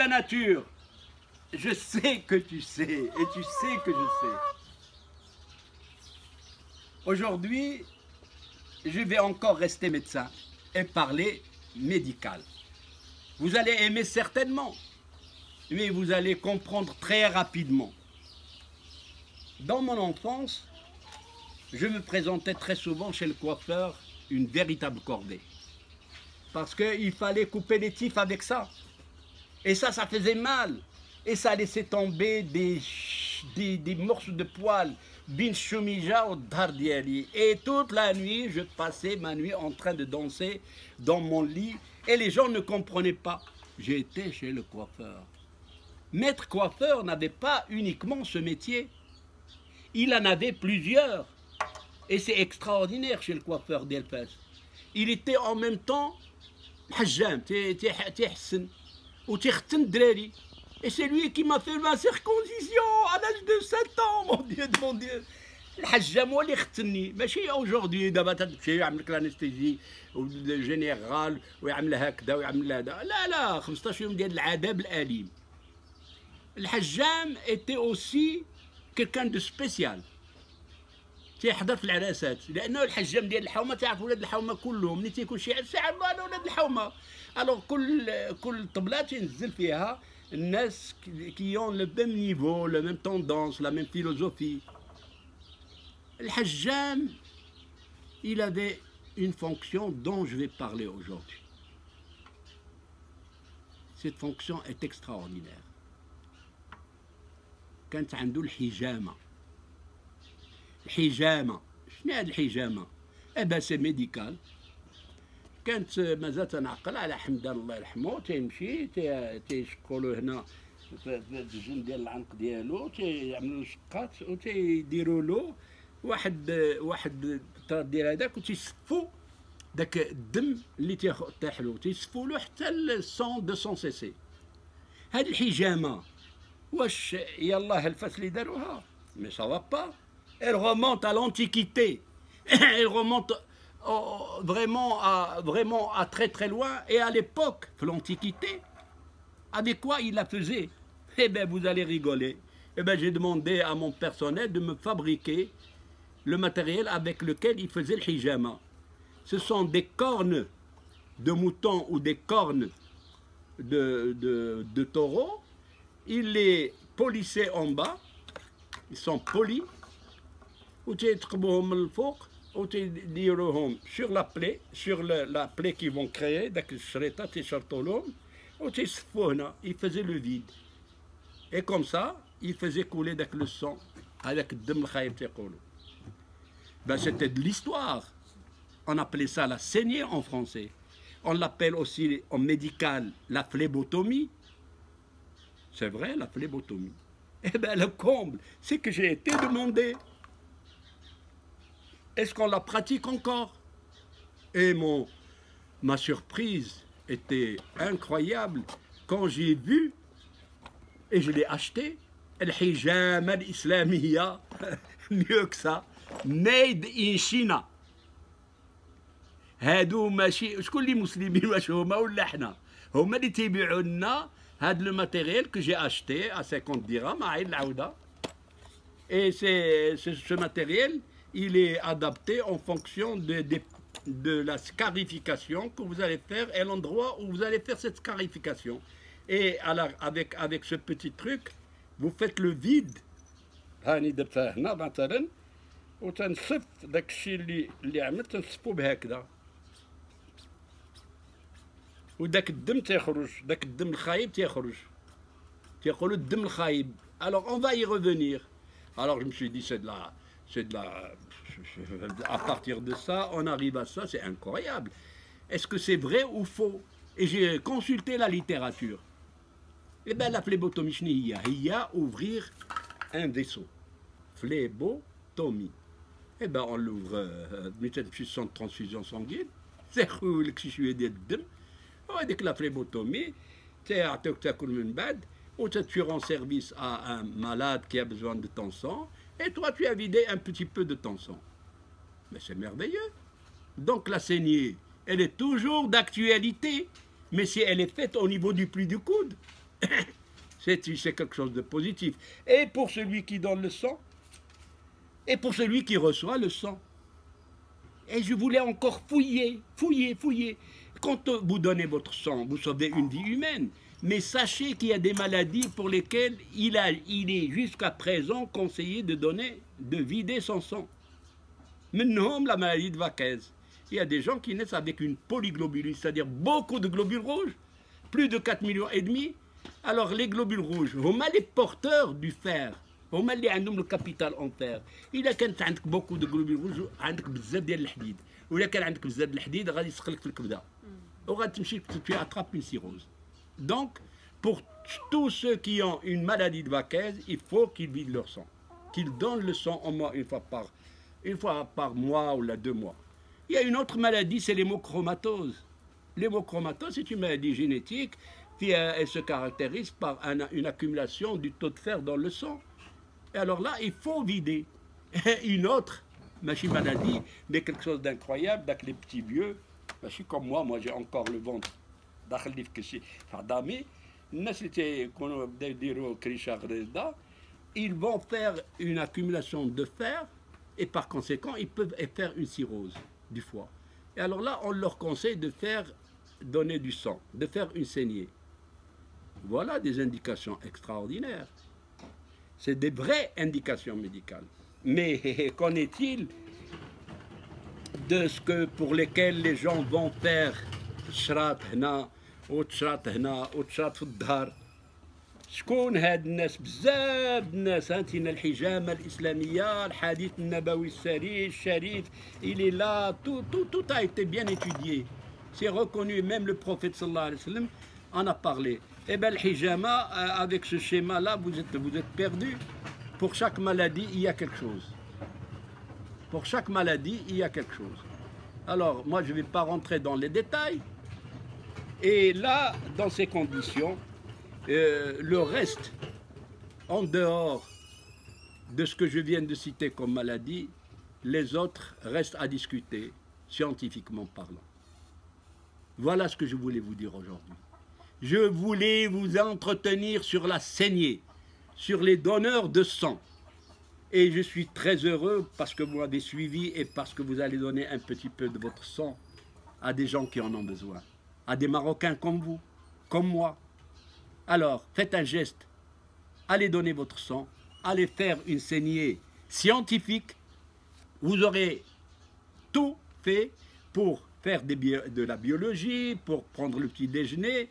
La nature, je sais que tu sais, et tu sais que je sais. Aujourd'hui, je vais encore rester médecin et parler médical. Vous allez aimer certainement, mais vous allez comprendre très rapidement. Dans mon enfance, je me présentais très souvent chez le coiffeur une véritable corvée. Parce qu'il fallait couper les tifs avec ça. Et ça faisait mal. Et ça laissait tomber des morceaux de poils. Bin Shumija au Dardiali. Et toute la nuit, je passais ma nuit en train de danser dans mon lit. Et les gens ne comprenaient pas. J'étais chez le coiffeur. Maître coiffeur n'avait pas uniquement ce métier. Il en avait plusieurs. Et c'est extraordinaire chez le coiffeur d'Elfas. Il était en même temps Hajjam, et c'est lui qui m'a fait ma circoncision à l'âge de 7 ans, mon Dieu, mon Dieu. الحجام هو اللي ختني ماشي aujourd'hui دابا تمشي يعمل لك الانستيزي جينيرال ويعمل هكذا ويعمل هذا لا 15 يوم ديال العذاب الاليم. الحجام était aussi quelqu'un de spécial. تيحضر في العراسات لانه الحجام ديال الحومه تعرف ولاد الحومه كلهم ملي تيكون شي عرس يعرفوا على ولاد الحومه. الوغ كل طبله تنزل فيها الناس qui ont le même niveau, la même tendance, la même philosophie. الحجام il avait une fonction dont je vais parler aujourd'hui. Cette fonction est extraordinaire. كانت عنده الحجامه. الحجامه شنو هاد الحجامه؟ سي ميديكال. كانت مازال تنعقل على حمدان الله يرحمه تيمشي تيشقوا له هنا في الجن ديال العنق ديالو تيعملوا شقات وتيديروا له واحد ديال هذاك وتيصفوا داك الدم اللي تيحلو تيصفوا له حتى ل 200 سي سي. هاد الحجامه واش يلاه الفاس اللي داروها؟ مي سا فا با. Elle remonte à l'Antiquité. Elle remonte vraiment à très loin. Et à l'époque, l'Antiquité, avec quoi il la faisait? Eh bien, vous allez rigoler. Eh bien, j'ai demandé à mon personnel de me fabriquer le matériel avec lequel il faisait le hijama. Ce sont des cornes de mouton ou des cornes de taureau. Il les polissait en bas. Ils sont polis. وتيتقبوهم من الفوق وتيديروهم sur la plaie qu'ils vont créer. داك الشريطه تيشرطوا لهم وتيصفوا هنا. Il faisait le vide et comme ça il faisait couler داك le sang هذاك الدم الخايب تيقولوا. Ben c'était de l'histoire. On appelait ça la saignée en français. On l'appelle aussi en médical la phlébotomie. C'est vrai, la phlébotomie. Eh bien le comble, c'est que j'ai été demandé. Est-ce qu'on la pratique encore? Et ma surprise était incroyable quand j'ai vu, et je l'ai acheté, le hijama al-islamiyya, mieux que ça, made in China. هادو ماشي شكون اللي مسلمين واش هما ولا حنا؟ هما اللي تيبيعوا لنا هاد لو ماتيريال que j'ai acheté à 50 dirhams à Aïn Aouda. Et ce matériel il est adapté en fonction de la scarification que vous allez faire et l'endroit où vous allez faire cette scarification. Et alors, avec ce petit truc, vous faites le vide. هاني درتها هنا مثلا وتنصف داك الشيء اللي عملت تنصفو بهكذا وداك الدم تيخرج داك الدم الخايب تيقولوا الدم الخايب. Alors on va y revenir. Alors je me suis dit à partir de ça, on arrive à ça, c'est incroyable. Est-ce que c'est vrai ou faux? Et j'ai consulté la littérature. Eh bien, la phlébotomie, il y a ouvrir un vaisseau. Phlébotomie. Eh bien, on l'ouvre, sans transfusion sanguine. C'est cool que je suis aidé de demi. On dit que la phlébotomie, tu rends service à un malade qui a besoin de ton sang. Et toi, tu as vidé un petit peu de ton sang. Mais c'est merveilleux. Donc la saignée, elle est toujours d'actualité. Mais si elle est faite au niveau du pli du coude, C'est quelque chose de positif. Et pour celui qui donne le sang, et pour celui qui reçoit le sang. Et je voulais encore fouiller. Quand vous donnez votre sang, vous sauvez une vie humaine. Mais sachez qu'il y a des maladies pour lesquelles il est jusqu'à présent conseillé de vider son sang. Maintenant, la maladie de Vaquez. Il y a des gens qui naissent avec une polyglobulie, c'est-à-dire beaucoup de globules rouges, plus de 4,5 millions. Alors les globules rouges, هما les porteurs du fer. هما اللي عندهم الكابيتال en fer. إذا كانت عندك beaucoup de globules rouges عندك بزاف ديال الحديد. وإذا كان عندك بزاف ديال الحديد غادي يسقلك في الكبدة. وغادي تمشي tu attrapes une cirrhose. Donc, pour tous ceux qui ont une maladie de Vaquez, il faut qu'ils vident leur sang. Qu'ils donnent le sang au moins une fois par mois ou 2 mois. Il y a une autre maladie, c'est l'hémochromatose. L'hémochromatose, c'est une maladie génétique qui elle se caractérise par une accumulation du taux de fer dans le sang. Et alors là, il faut vider. Une autre maladie, mais quelque chose d'incroyable, avec les petits vieux, je suis comme moi j'ai encore le ventre. Ils vont faire une accumulation de fer et par conséquent, ils peuvent faire une cirrhose du foie. Et alors là, on leur conseille de donner du sang, de faire une saignée. Voilà des indications extraordinaires. C'est des vraies indications médicales. Mais qu'en est-il de ce que pour lesquels les gens vont faire shrat hna, ou shrat hna, ou shrat في الظهر؟ شكون هاد الناس؟ بزاف الناس. هانتينا الحجامة الإسلامية، الحديث النبوي الشريف، il est là, tout a été bien étudié. C'est reconnu, même le prophète sallallahu alayhi wa sallam en a parlé. Eh bien, le hijama, avec ce schéma-là, vous êtes perdu. Pour chaque maladie, il y a quelque chose. Pour chaque maladie, il y a quelque chose. Alors, moi, je ne vais pas rentrer dans les détails. Et là, dans ces conditions, le reste, en dehors de ce que je viens de citer comme maladie, les autres restent à discuter, scientifiquement parlant. Voilà ce que je voulais vous dire aujourd'hui. Je voulais vous entretenir sur la saignée, sur les donneurs de sang. Et je suis très heureux parce que vous m'avez suivi et parce que vous allez donner un petit peu de votre sang à des gens qui en ont besoin, à des Marocains comme vous, comme moi. Alors, faites un geste, allez donner votre sang, allez faire une saignée scientifique. Vous aurez tout fait pour faire de la biologie, pour prendre le petit déjeuner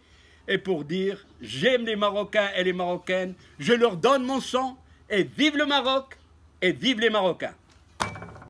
et pour dire j'aime les Marocains et les Marocaines, je leur donne mon sang et vive le Maroc et vive les Marocains.